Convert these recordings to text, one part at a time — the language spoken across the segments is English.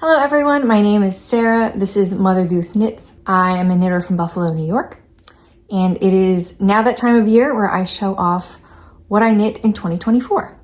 Hello everyone, my name is Sarah. This is Mother Goose Knits. I am a knitter from Buffalo, New York. And it is now that time of year where I show off what I knit in 2024.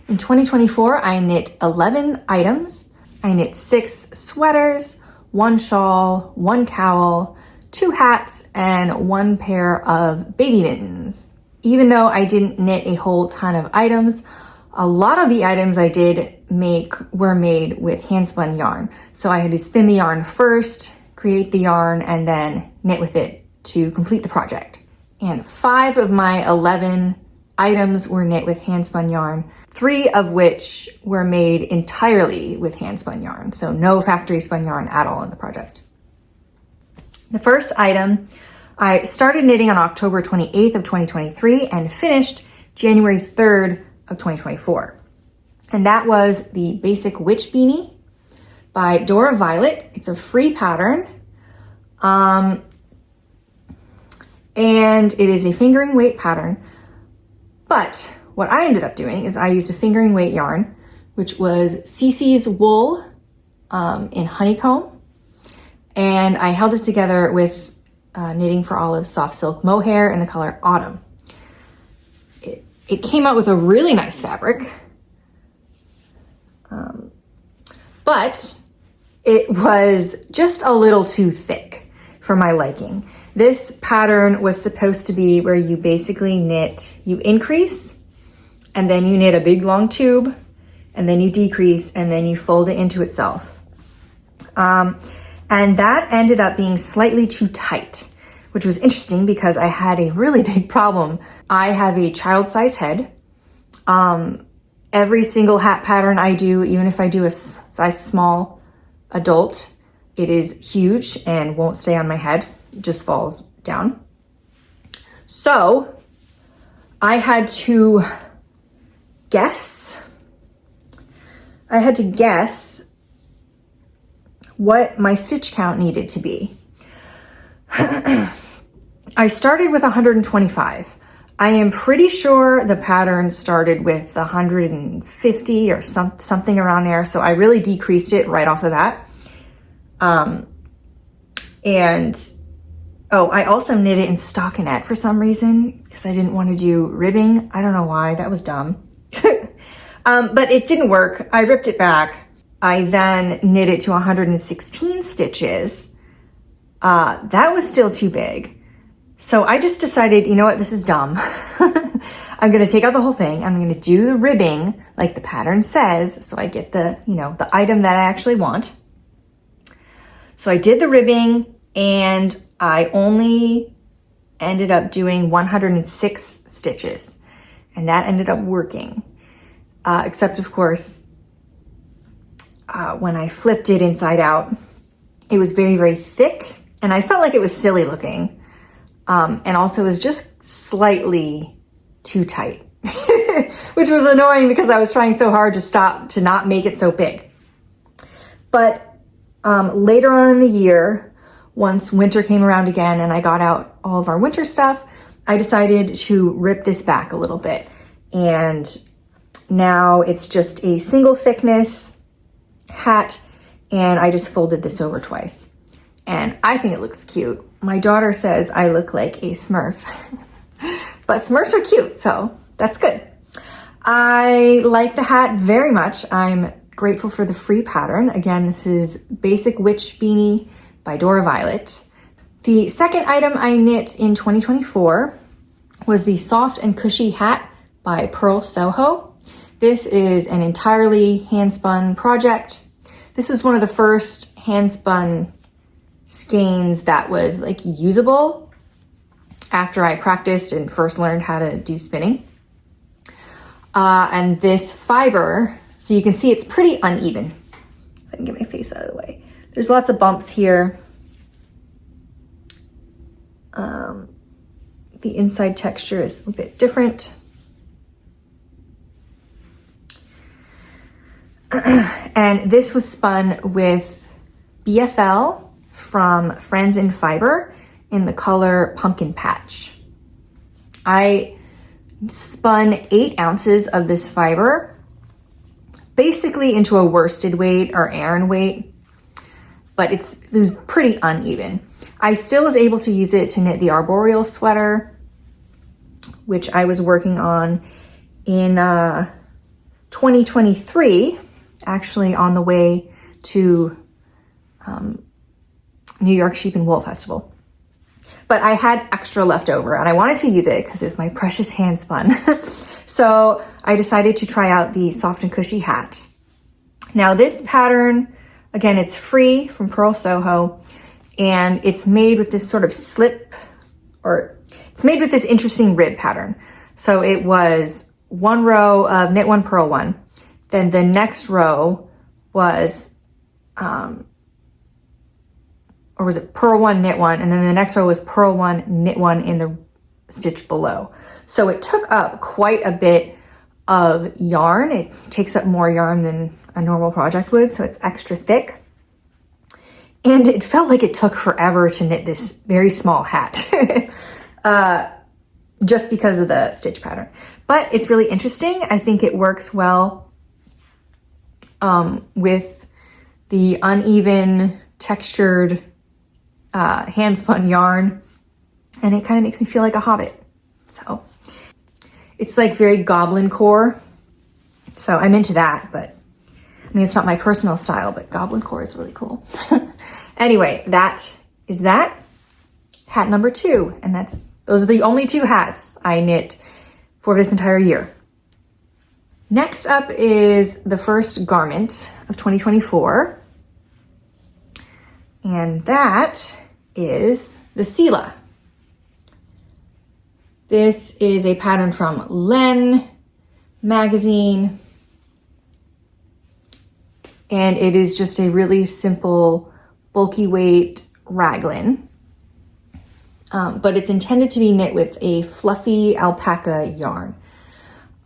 In 2024, I knit 11 items. I knit 6 sweaters, 1 shawl, 1 cowl, 2 hats, and 1 pair of baby mittens. Even though I didn't knit a whole ton of items, a lot of the items I did make were made with hand spun yarn. So I had to spin the yarn first, create the yarn, and then knit with it to complete the project. And 5 of my 11 items were knit with hand spun yarn, 3 of which were made entirely with hand spun yarn. So no factory spun yarn at all in the project. The first item, I started knitting on October 28th of 2023 and finished January 3rd of 2024. And that was the Basic Witch Beanie by Dora Violet. It's a free pattern. And it is a fingering weight pattern. But what I ended up doing is I used a fingering weight yarn, which was Cece's wool in honeycomb. And I held it together with Knitting for Olive soft silk mohair in the color Autumn. It came out with a really nice fabric, but it was just a little too thick for my liking. This pattern was supposed to be where you basically knit, you increase, and then you knit a big long tube, and then you decrease, and then you fold it into itself. And that ended up being slightly too tight, which was interesting because I had a really big problem. I have a child size head. Every single hat pattern I do, even if I do a size small adult, it is huge and won't stay on my head. It just falls down. So I had to guess. What my stitch count needed to be. I started with 125. I am pretty sure the pattern started with 150 or something around there. So I really decreased it right off the bat. I also knit it in stockinette for some reason because I didn't want to do ribbing. I don't know why, that was dumb. But it didn't work. I ripped it back. I then knit it to 116 stitches. That was still too big. So I just decided, you know what, this is dumb. I'm gonna take out the whole thing. I'm gonna do the ribbing like the pattern says, so I get the item that I actually want. So I did the ribbing and I only ended up doing 106 stitches. And that ended up working. Except of course, when I flipped it inside out, it was very, very thick and I felt like it was silly looking. And also it was just slightly too tight, which was annoying because I was trying so hard to not make it so big. But later on in the year, once winter came around again and I got out all of our winter stuff, I decided to rip this back a little bit. And now it's just a single thickness hat and I just folded this over twice. And I think it looks cute. My daughter says I look like a Smurf, but Smurfs are cute, so that's good. I like the hat very much. I'm grateful for the free pattern. Again, this is Basic Witch Beanie by Dora Violet. The second item I knit in 2024 was the Soft and Cushy Hat by Pearl Soho. This is an entirely hand-spun project. This is one of the first hand-spun skeins that was like usable after I practiced and first learned how to do spinning. And this fiber, so you can see it's pretty uneven. If I can get my face out of the way. There's lots of bumps here. The inside texture is a bit different. And this was spun with BFL from Friends in Fiber in the color Pumpkin Patch. I spun 8 ounces of this fiber, basically into a worsted weight or Aran weight, but it was pretty uneven. I still was able to use it to knit the arboreal sweater, which I was working on in 2023, actually on the way to New York Sheep and Wool Festival. But I had extra left over and I wanted to use it because it's my precious hand spun. So I decided to try out the Soft and Cushy hat. Now this pattern, again, it's free from Purl Soho, and it's made with this sort of slip, or it's made with this interesting rib pattern. So it was 1 row of knit 1, purl 1. Then the next row was, or was it purl 1, knit 1, and then the next row was purl 1, knit 1 in the stitch below. So it took up quite a bit of yarn. It takes up more yarn than a normal project would, so it's extra thick. And it felt like it took forever to knit this very small hat, just because of the stitch pattern. But it's really interesting. I think it works well with the uneven textured hand spun yarn, and it kind of makes me feel like a hobbit. So it's like very goblin core. So I'm into that, but I mean, it's not my personal style, but goblin core is really cool. Anyway, that is that. Hat number 2. And those are the only 2 hats I knit for this entire year. Next up is the first garment of 2024. And that is the Sila. This is a pattern from Len magazine. And it is just a really simple, bulky weight raglan. But it's intended to be knit with a fluffy alpaca yarn.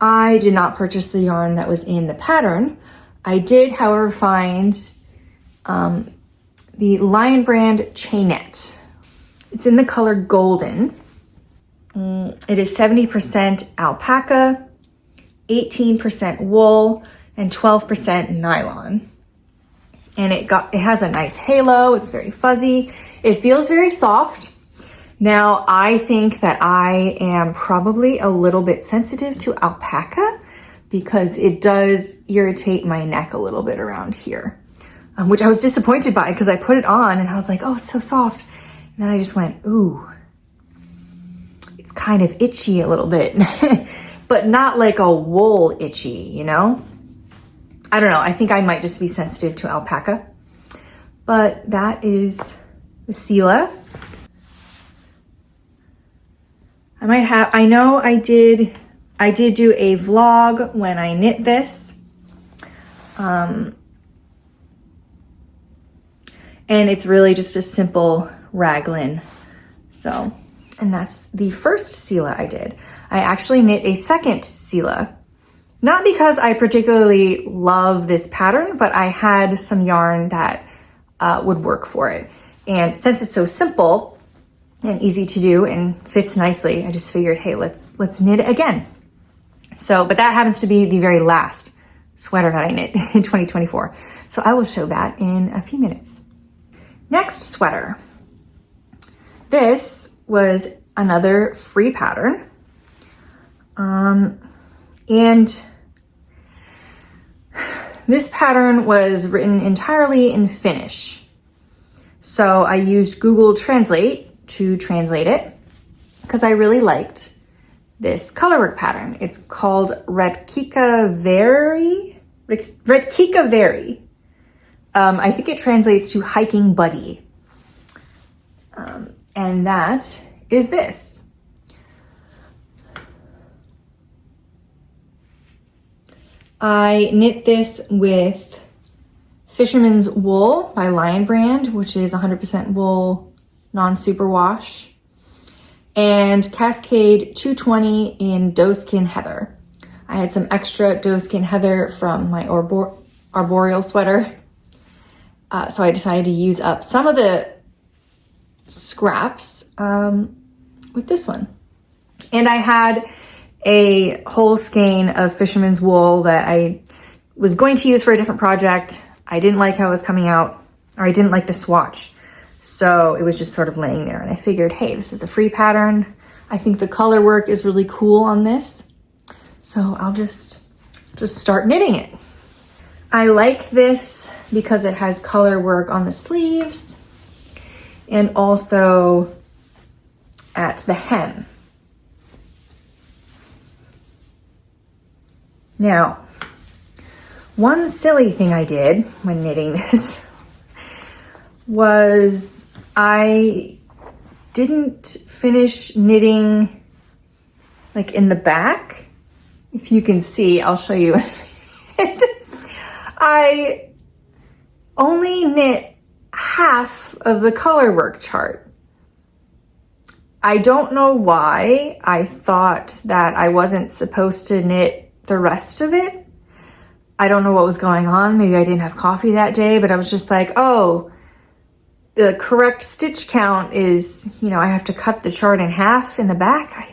I did not purchase the yarn that was in the pattern. I did, however, find the Lion Brand Chainette. It's in the color golden. It is 70% alpaca, 18% wool, and 12% nylon. And it has a nice halo. It's very fuzzy. It feels very soft. Now, I think that I am probably a little bit sensitive to alpaca because it does irritate my neck a little bit around here, which I was disappointed by because I put it on and I was like, oh, it's so soft. And then I just went, ooh, it's kind of itchy a little bit, but not like a wool itchy, you know? I don't know. I think I might just be sensitive to alpaca, but that is the Sila. I know I did do a vlog when I knit this. And it's really just a simple raglan. So, and that's the first Sila I did. I actually knit a second Sila. Not because I particularly love this pattern, but I had some yarn that would work for it. And since it's so simple and easy to do and fits nicely, I just figured, hey, let's knit it again. So, but that happens to be the very last sweater that I knit in 2024. So I will show that in a few minutes. Next sweater. This was another free pattern. And this pattern was written entirely in Finnish. So I used Google Translate to translate it because I really liked this colorwork pattern. It's called Retkika Veri. I think it translates to hiking buddy. And that is this. I knit this with Fisherman's Wool by Lion Brand, which is 100% wool, non-superwash, and Cascade 220 in doeskin heather. I had some extra doeskin heather from my arboreal sweater, so I decided to use up some of the scraps with this one. And I had a whole skein of fisherman's wool that I was going to use for a different project. I didn't like how it was coming out, or I didn't like the swatch. So it was just sort of laying there, and I figured, hey, this is a free pattern. I think the color work is really cool on this. So I'll just start knitting it. I like this because it has color work on the sleeves and also at the hem. Now, one silly thing I did when knitting this was I didn't finish knitting like in the back. If you can see, I'll show you. I only knit half of the color work chart. I don't know why I thought that I wasn't supposed to knit the rest of it. I don't know what was going on. Maybe I didn't have coffee that day, but I was just like, oh, the correct stitch count is, you know, I have to cut the chart in half in the back.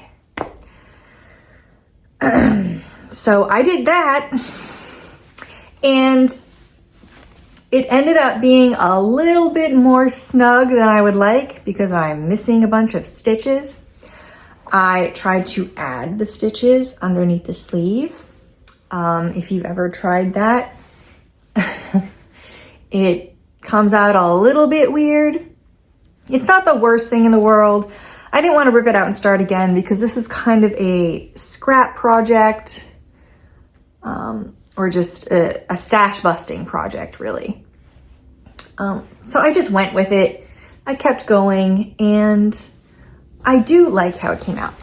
So I did that, and it ended up being a little bit more snug than I would like because I'm missing a bunch of stitches. I tried to add the stitches underneath the sleeve. If you've ever tried that, it comes out a little bit weird. It's not the worst thing in the world. I didn't want to rip it out and start again because this is kind of a scrap project, or just a stash busting project, really. So I just went with it. I kept going, and I do like how it came out.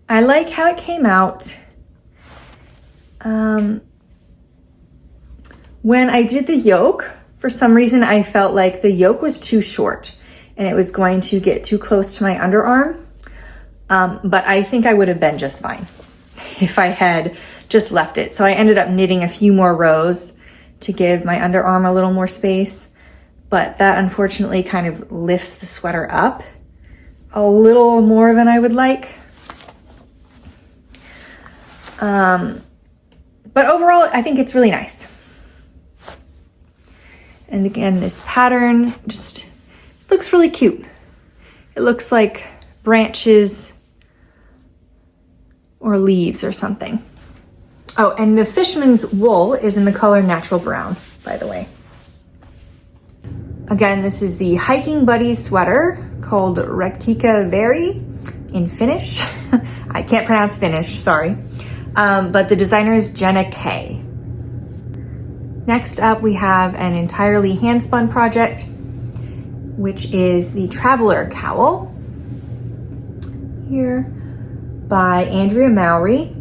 I like how it came out. When I did the yoke, for some reason I felt like the yoke was too short and it was going to get too close to my underarm. But I think I would have been just fine if I had just left it. So I ended up knitting a few more rows to give my underarm a little more space. But that unfortunately kind of lifts the sweater up a little more than I would like. But overall, I think it's really nice. And again, this pattern just looks really cute. It looks like branches or leaves or something. Oh, and the fisherman's wool is in the color natural brown, by the way. Again, this is the Hiking Buddy sweater called Rika Very in Finnish. I can't pronounce Finnish, sorry. But the designer is Jenna K. Next up, we have an entirely hand-spun project, which is the Traveler Cowl here by Andrea Mowry.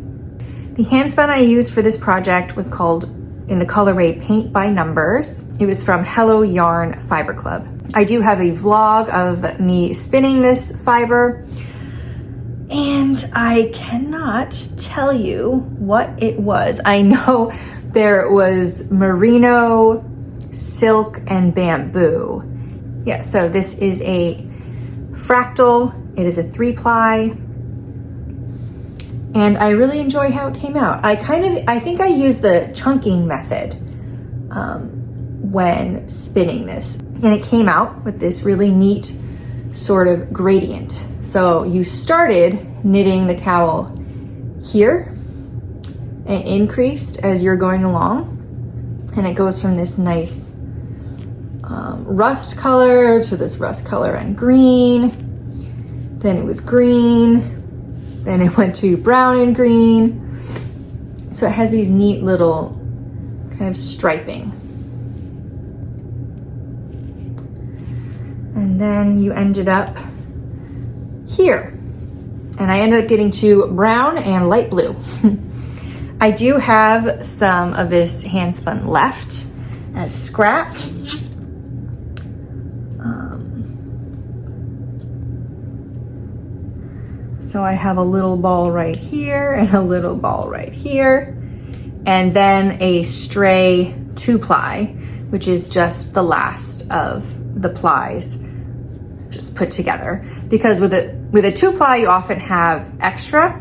The hand-spun I used for this project was called, in the colorway Paint by Numbers. It was from Hello Yarn Fiber Club. I do have a vlog of me spinning this fiber, and I cannot tell you what it was. I know there was merino, silk, and bamboo. Yeah, so this is a fractal. It is a 3-ply. And I really enjoy how it came out. I think I used the chunking method when spinning this. And it came out with this really neat sort of gradient. So you started knitting the cowl here and increased as you're going along. And it goes from this nice rust color to this rust color and green. Then it was green. Then it went to brown and green. So it has these neat little kind of striping. And then you ended up here. And I ended up getting to brown and light blue. I do have some of this hand spun left as scrap. So I have a little ball right here and a little ball right here. And then a stray 2-ply, which is just the last of the plies just put together, because with a 2-ply you often have extra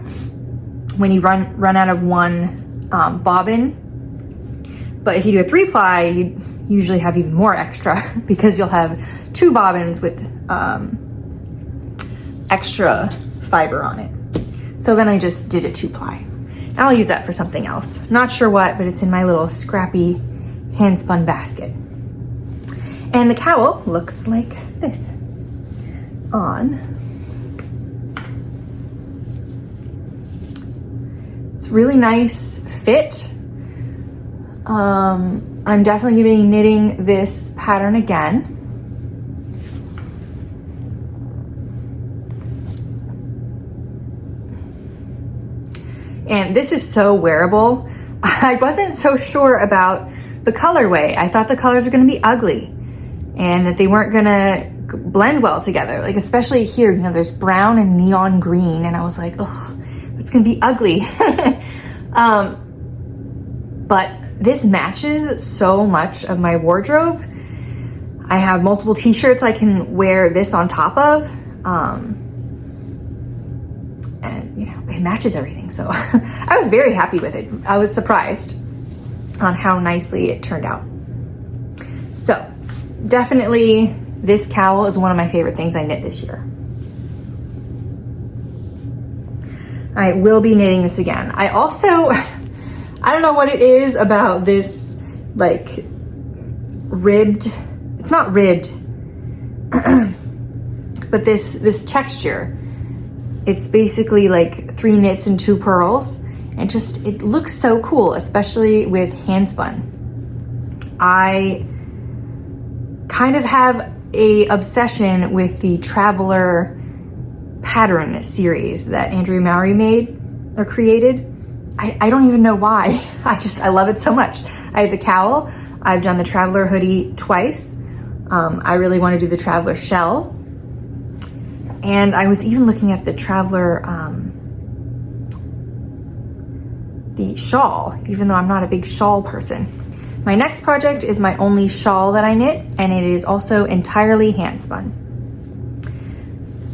when you run out of one bobbin, but if you do a 3-ply you usually have even more extra because you'll have 2 bobbins with extra fiber on it. So then I just did a 2-ply. I'll use that for something else. Not sure what, but it's in my little scrappy hand spun basket. And the cowl looks like this on. It's really nice fit. I'm definitely gonna be knitting this pattern again. And this is so wearable. I wasn't so sure about the colorway. I thought the colors were gonna be ugly and that they weren't gonna blend well together. Like especially here, you know, there's brown and neon green, and I was like, oh, it's gonna be ugly. But this matches so much of my wardrobe. I have multiple t-shirts I can wear this on top of. And you know, it matches everything. So I was very happy with it. I was surprised on how nicely it turned out. So definitely this cowl is one of my favorite things I knit this year. I will be knitting this again. I also, I don't know what it is about this like ribbed, it's not ribbed, but this texture. It's basically like 3 knits and 2 purls, and just, it looks so cool, especially with hand spun. I kind of have a obsession with the Traveler pattern series that Andrea Mowry made or created. I don't even know why. I love it so much. I have the cowl. I've done the Traveler hoodie twice. I really want to do the Traveler shell. And I was even looking at the Traveler, the shawl, even though I'm not a big shawl person. My next project is my only shawl that I knit, and it is also entirely hand spun.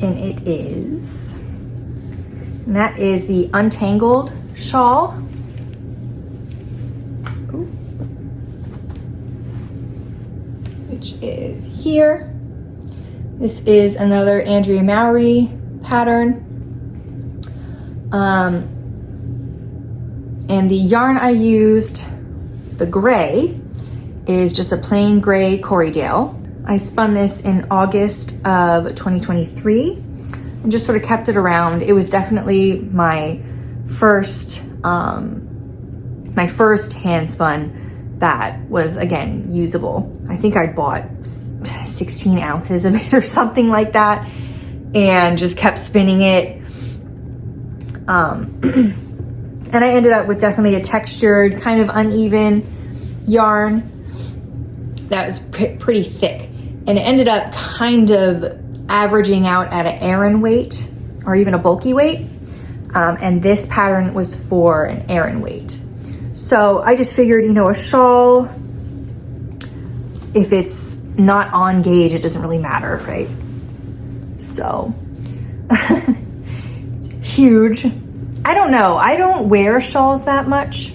And it is, and that is the Untangled shawl. Ooh. Which is here. This is another Andrea Mowry pattern. And the yarn I used, the gray, is just a plain gray Corriedale. I spun this in August of 2023 and just sort of kept it around. It was definitely my first hand spun that was, again, usable. I think I bought 16 ounces of it or something like that and just kept spinning it. And I ended up with definitely a textured, kind of uneven yarn that was pretty thick. And it ended up kind of averaging out at an Aran weight or even a bulky weight. And this pattern was for an Aran weight. So I just figured, you know, a shawl, if it's not on gauge, it doesn't really matter, right? So it's huge. I don't know. I don't wear shawls that much.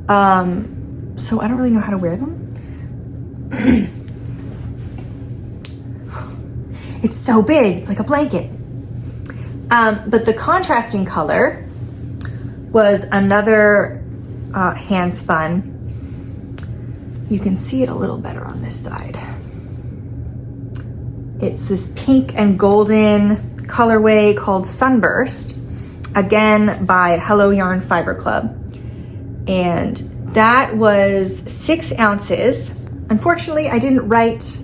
So I don't really know how to wear them. It's so big, it's like a blanket. But the contrasting color was another hand spun. You can see it a little better on this side. It's this pink and golden colorway called Sunburst, again by Hello Yarn Fiber Club. And that was 6 ounces. Unfortunately, I didn't write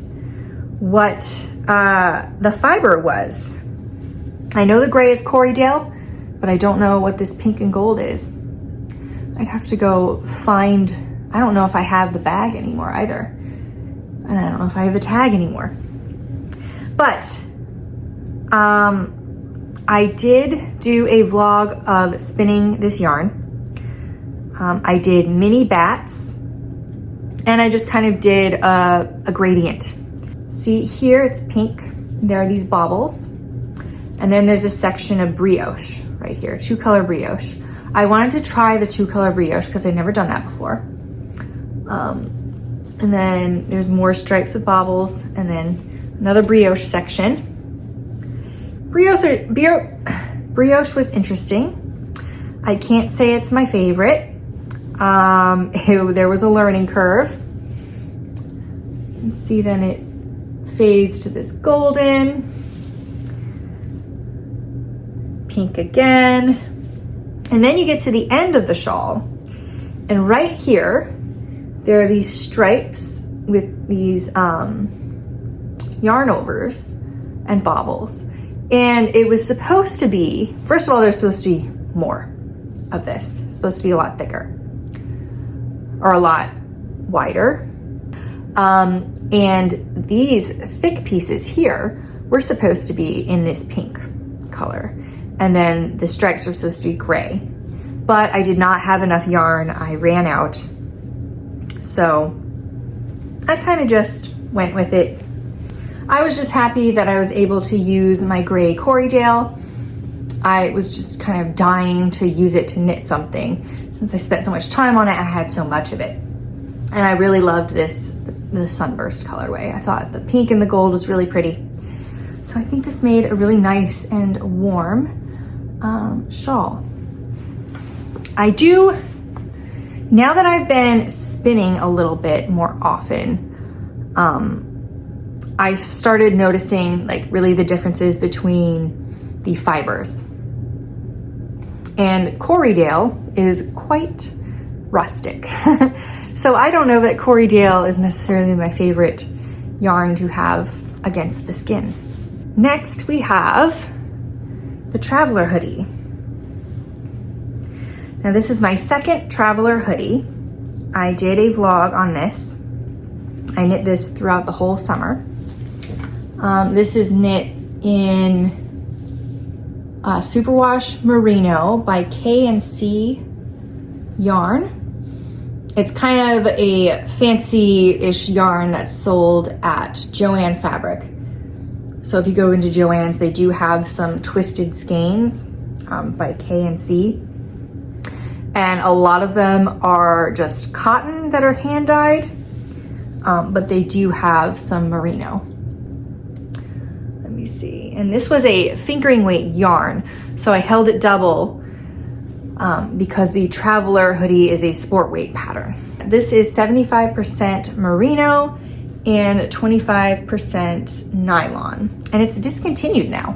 what the fiber was. I know the gray is Corriedale, but I don't know what this pink and gold is. I'd have to go find, I don't know if I have the bag anymore either. And I don't know if I have the tag anymore. But I did do a vlog of spinning this yarn. I did mini bats, and I just kind of did a gradient See here, it's pink. There are these baubles. And then there's a section of brioche right here, 2-color brioche. I wanted to try the 2-color brioche because I'd never done that before. And then there's more stripes with baubles, and then another brioche section. Brioche was interesting. I can't say it's my favorite. There was a learning curve. You can see then it fades to this golden, pink again. And then you get to the end of the shawl, and right here, there are these stripes with these yarn overs and baubles. And it was supposed to be, first of all, there's supposed to be more of this. It's supposed to be a lot thicker or a lot wider. And these thick pieces here were supposed to be in this pink color. And then the stripes were supposed to be gray. But I did not have enough yarn. I ran out. So I kind of just went with it. I was just happy that I was able to use my gray Corriedale. I was just kind of dying to use it to knit something. Since I spent so much time on it, I had so much of it. And I really loved this, the sunburst colorway. I thought the pink and the gold was really pretty. So I think this made a really nice and warm shawl. Now that I've been spinning a little bit more often, I've started noticing like really the differences between the fibers. And Corriedale is quite rustic. So I don't know that Corriedale is necessarily my favorite yarn to have against the skin. Next we have the Traveler Hoodie. Now this is my second Traveler Hoodie. I did a vlog on this. I knit this throughout the whole summer. This is knit in Superwash Merino by K&C Yarn. It's kind of a fancy-ish yarn that's sold at Joann Fabric. So if you go into Joann's, they do have some twisted skeins by K&C. And a lot of them are just cotton that are hand dyed, but they do have some merino. Let me see. And this was a fingering weight yarn, so I held it double because the Traveler Hoodie is a sport weight pattern. This is 75% merino and 25% nylon, and it's discontinued now.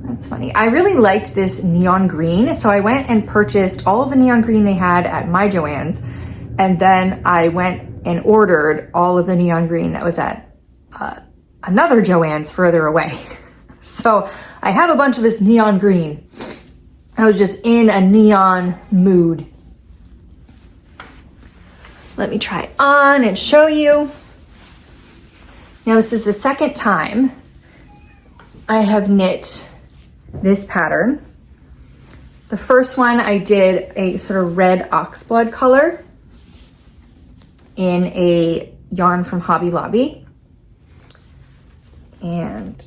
That's funny. I really liked this neon green, so I went and purchased all of the neon green they had at my Joann's, and then I went and ordered all of the neon green that was at another Joann's further away. So I have a bunch of this neon green. I was just in a neon mood. Let me try it on and show you. Now this is the second time I have knit this pattern. The first one I did a sort of red oxblood color in a yarn from Hobby Lobby. And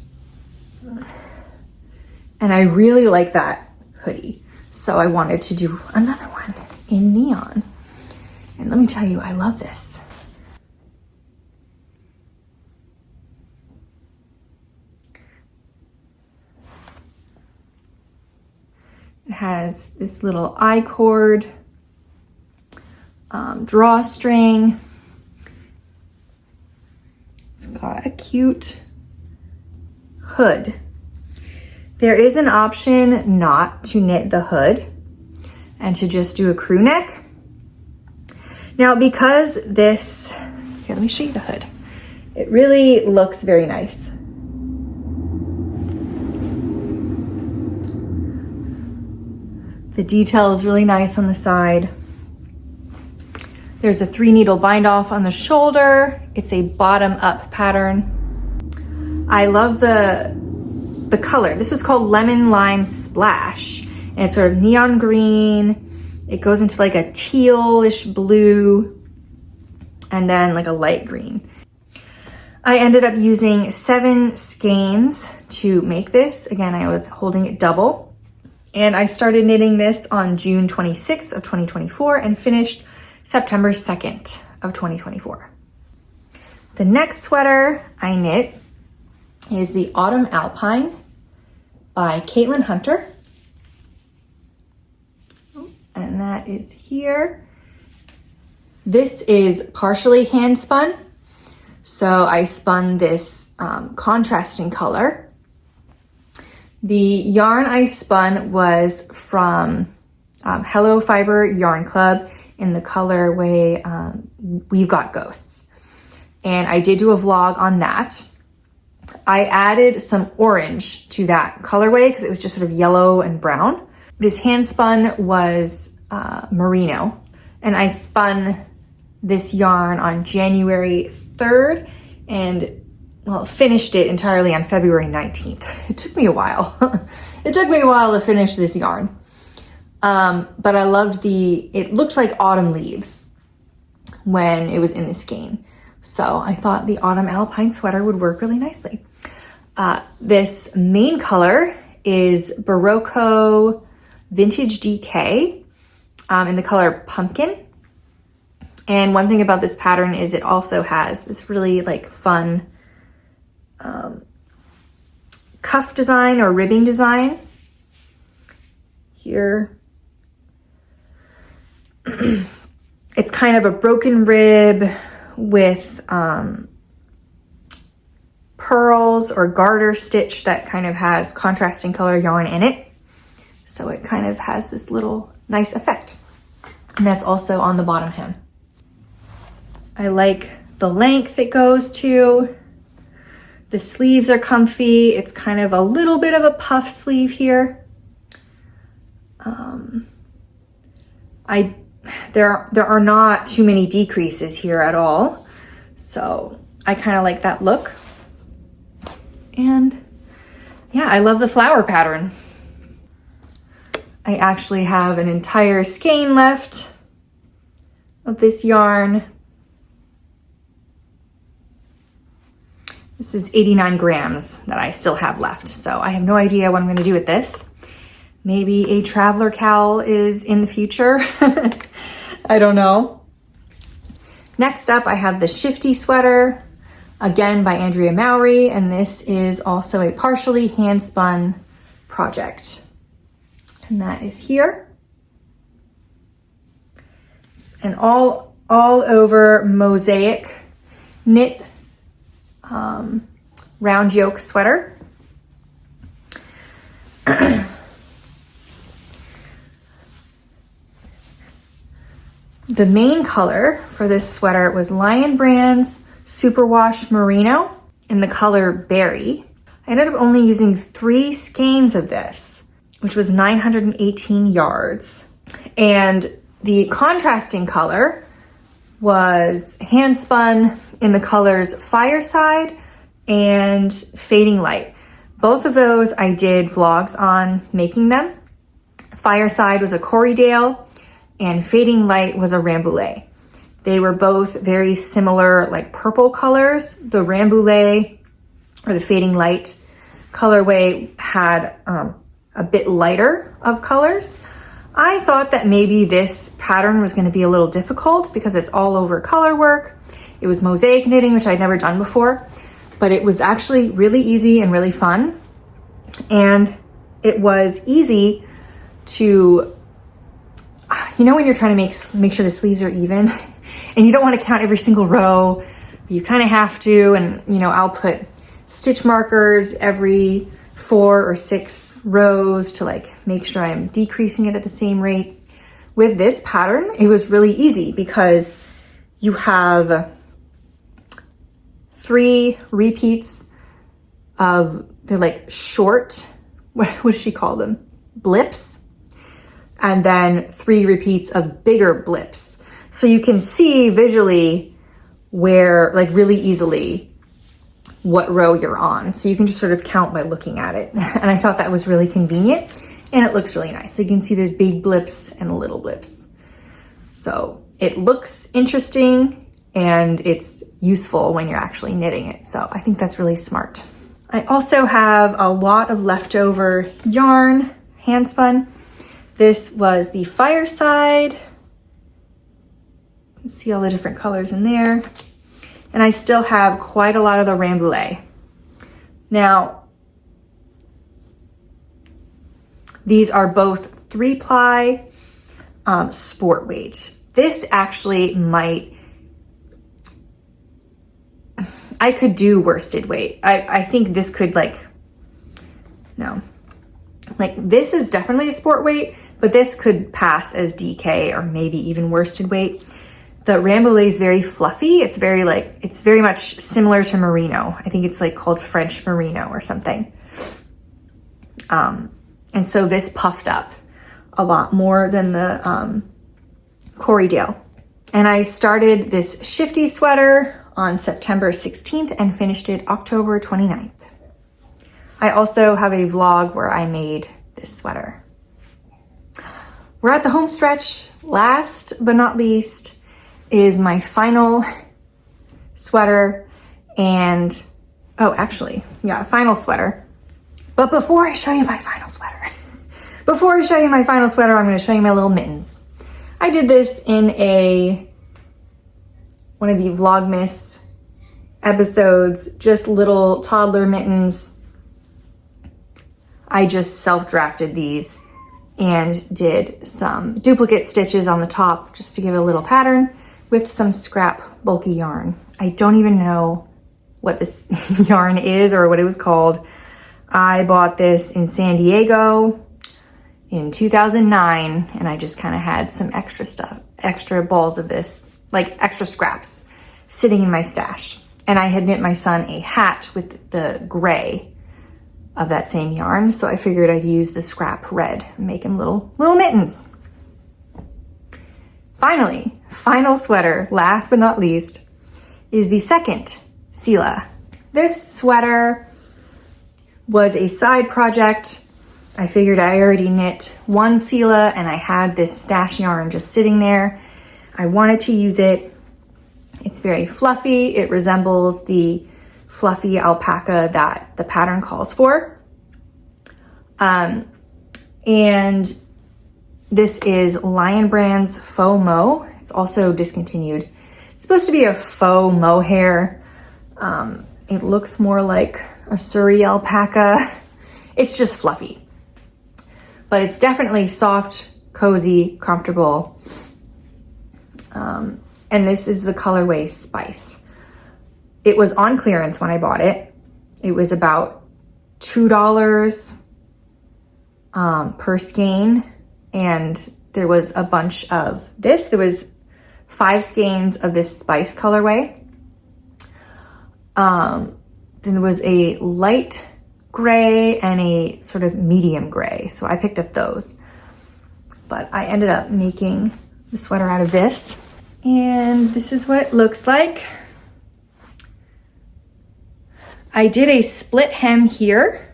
I really like that hoodie. So I wanted to do another one in neon. And let me tell you, I love this. It has this little I-cord, drawstring. It's got a cute hood. There is an option not to knit the hood and to just do a crew neck. Now, because this, here, let me show you the hood. It really looks very nice. The detail is really nice on the side. There's a 3-needle bind off on the shoulder. It's a bottom up pattern. I love the color. This is called Lemon Lime Splash. And it's sort of neon green. It goes into like a tealish blue and then like a light green. I ended up using 7 skeins to make this. Again, I was holding it double. And I started knitting this on June 26th of 2024 and finished September 2nd of 2024. The next sweater I knit is the Autumn Alpine by Caitlin Hunter. And that is here. This is partially hand spun. So I spun this contrasting color. The yarn I spun was from Hello Fiber Yarn Club in the colorway We've Got Ghosts. And I did do a vlog on that. I added some orange to that colorway because it was just sort of yellow and brown. This hand spun was merino, and I spun this yarn on January 3rd and finished it entirely on February 19th. It took me a while. It took me a while to finish this yarn. But I loved it looked like autumn leaves when it was in the skein. So I thought the Autumn Alpine sweater would work really nicely. This main color is Barocco Vintage DK in the color Pumpkin. And one thing about this pattern is it also has this really fun cuff design or ribbing design here. It's kind of a broken rib with pearls or garter stitch that kind of has contrasting color yarn in it. So it kind of has this little nice effect. And that's also on the bottom hem. I like the length it goes to. The sleeves are comfy. It's kind of a little bit of a puff sleeve here. There are not too many decreases here at all. So I kind of like that look. And yeah, I love the flower pattern. I actually have an entire skein left of this yarn. This is 89 grams that I still have left. So I have no idea what I'm gonna do with this. Maybe a traveler cowl is in the future. I don't know. Next up, I have the Shifty sweater, again by Andrea Mowry, and this is also a partially hand spun project. And that is here. It's an all over mosaic knit round yoke sweater. The main color for this sweater was Lion Brand's Superwash Merino in the color Berry. I ended up only using 3 skeins of this, which was 918 yards. And the contrasting color was hand spun in the colors Fireside and Fading Light. Both of those I did vlogs on making them. Fireside was a Corriedale and Fading Light was a Rambouillet. They were both very similar, purple colors. The Rambouillet or the Fading Light colorway had a bit lighter of colors. I thought that maybe this pattern was going to be a little difficult because it's all over color work. It was mosaic knitting, which I'd never done before, but it was actually really easy and really fun. And it was easy to, when you're trying to make sure the sleeves are even and you don't want to count every single row, you kind of have to. And, I'll put stitch markers every 4 or 6 rows to make sure I'm decreasing it at the same rate. With this pattern, it was really easy because you have 3 repeats of, they're short, what does she call them? Blips. And then 3 repeats of bigger blips. So you can see visually where, really easily, what row you're on. So you can just sort of count by looking at it. And I thought that was really convenient and it looks really nice. So you can see there's big blips and little blips. So it looks interesting and it's useful when you're actually knitting it. So I think that's really smart. I also have a lot of leftover yarn, hand spun. This was the Fireside. You can see all the different colors in there. And I still have quite a lot of the Rambouillet. Now, these are both 3-ply sport weight. This actually I could do worsted weight. I think this could this is definitely a sport weight, but this could pass as DK or maybe even worsted weight. The Rambouillet is very fluffy. It's very much similar to merino. I think it's called French merino or something. And so this puffed up a lot more than the Corriedale. And I started this shifty sweater on September 16th and finished it October 29th. I also have a vlog where I made this sweater. We're at the home stretch. Last but not least is my final sweater and, final sweater. But before I show you my final sweater, I'm going to show you my little mittens. I did this in one of the Vlogmas episodes, just little toddler mittens. I just self-drafted these and did some duplicate stitches on the top just to give it a little pattern with some scrap bulky yarn. I don't even know what this yarn is or what it was called. I bought this in San Diego in 2009, and I just kind of had some extra balls of this, extra scraps sitting in my stash. And I had knit my son a hat with the gray of that same yarn, so I figured I'd use the scrap red and make him little mittens. Finally, final sweater, last but not least, is the second Sila. This sweater was a side project. I figured I already knit one Sila and I had this stash yarn just sitting there. I wanted to use it. It's very fluffy. It resembles the fluffy alpaca that the pattern calls for. And this is Lion Brand's Faux Mo. It's also discontinued. It's supposed to be a faux mohair. It looks more like a Surrey alpaca. It's just fluffy. But it's definitely soft, cozy, comfortable. And this is the colorway Spice. It was on clearance when I bought it. It was about $2 per skein. And there was a bunch of this. There was 5 skeins of this Spice colorway. Then there was a light gray and a sort of medium gray. So I picked up those. But I ended up making the sweater out of this. And this is what it looks like. I did a split hem here.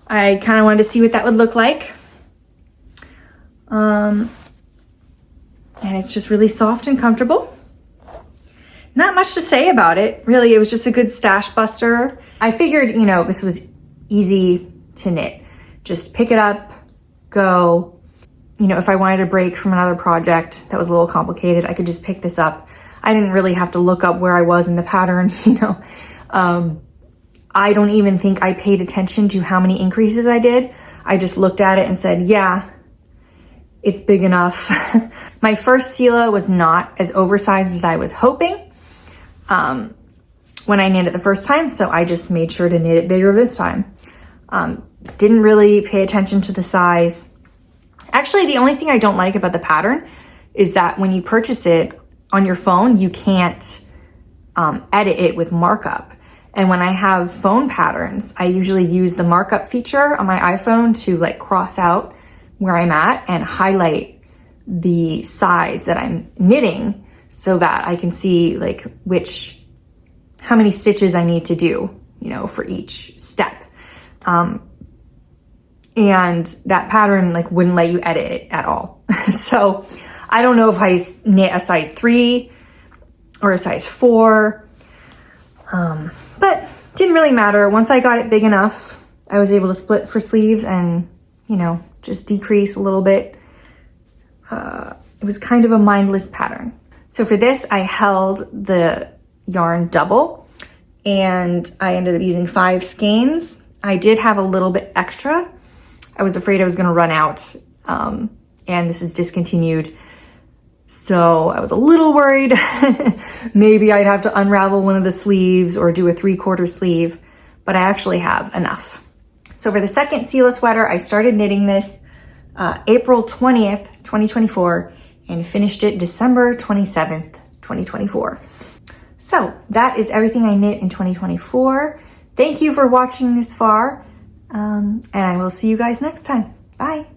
I kind of wanted to see what that would look like. And it's just really soft and comfortable. Not much to say about it. Really, it was just a good stash buster. I figured, this was easy to knit. Just pick it up, go. If I wanted a break from another project that was a little complicated, I could just pick this up. I didn't really have to look up where I was in the pattern, I don't even think I paid attention to how many increases I did. I just looked at it and said, yeah, it's big enough. My first Sila was not as oversized as I was hoping when I knit it the first time, so I just made sure to knit it bigger this time. Didn't really pay attention to the size. Actually, the only thing I don't like about the pattern is that when you purchase it on your phone, you can't edit it with markup. And when I have phone patterns, I usually use the markup feature on my iPhone to cross out where I'm at and highlight the size that I'm knitting so that I can see how many stitches I need to do, for each step. And that pattern wouldn't let you edit it at all. So I don't know if I knit a size 3 or a size 4. But didn't really matter. Once I got it big enough, I was able to split for sleeves and, you know, just decrease a little bit. It was kind of a mindless pattern. So for this, I held the yarn double and I ended up using 5 skeins. I did have a little bit extra. I was afraid I was going to run out, and this is discontinued. So I was a little worried. Maybe I'd have to unravel one of the sleeves or do a 3/4 sleeve, but I actually have enough. So for the second Sila sweater, I started knitting this April 20th, 2024, and finished it December 27th, 2024. So that is everything I knit in 2024. Thank you for watching this far, and I will see you guys next time. Bye.